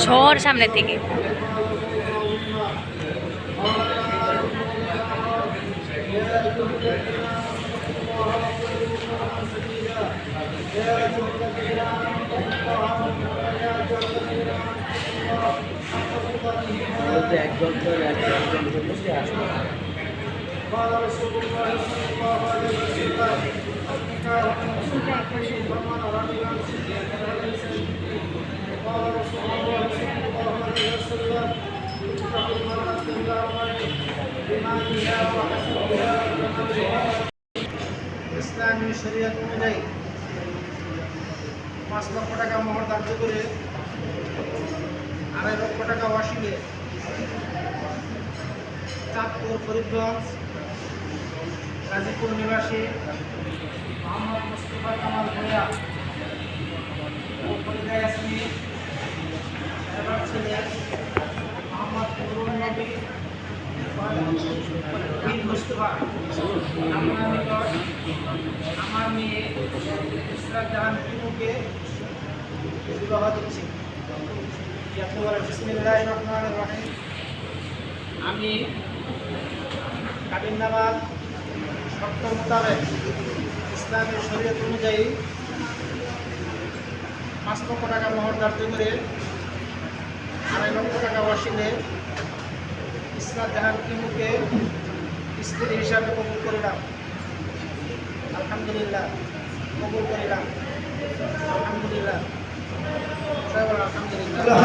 শহর সামনে থেকে। ইসলামী শরীয়ত অনুযায়ী 5 লক্ষ টাকা মোহর ধার্য করে 2.5 লক্ষ টাকা ওয়াসিলে চাঁদপুর ফরিদগঞ্জ গাজীপুর নিবাসী মোহাম্মদ মুস্তফা কামাল ভূঁইয়া ও ফরিদা ইয়াসমিন এবার ছিলেন মোহাম্মদ নুরুল নবী বিন মুস্তফা আপনার নিকট আমার মেয়ে ইসরাত জাহান টিপুকে বিবাহ দিচ্ছি। বিসমিল্লাহির রহমানির রহিম। আমি কাবিননামার শর্ত মোতাবেক ইসলামের শরীয়ত অনুযায়ী 5 লক্ষ টাকা মোহর ধার্য করে 2.5 লক্ষ টাকা ওয়াসিলে ইসরাত জাহান টিপুকে স্ত্রী হিসাবে কবুল করিলাম। আলহামদুলিল্লাহ, কবুল করিলাম। আলহামদুলিল্লাহ, আলহামদুলিল্লাহ।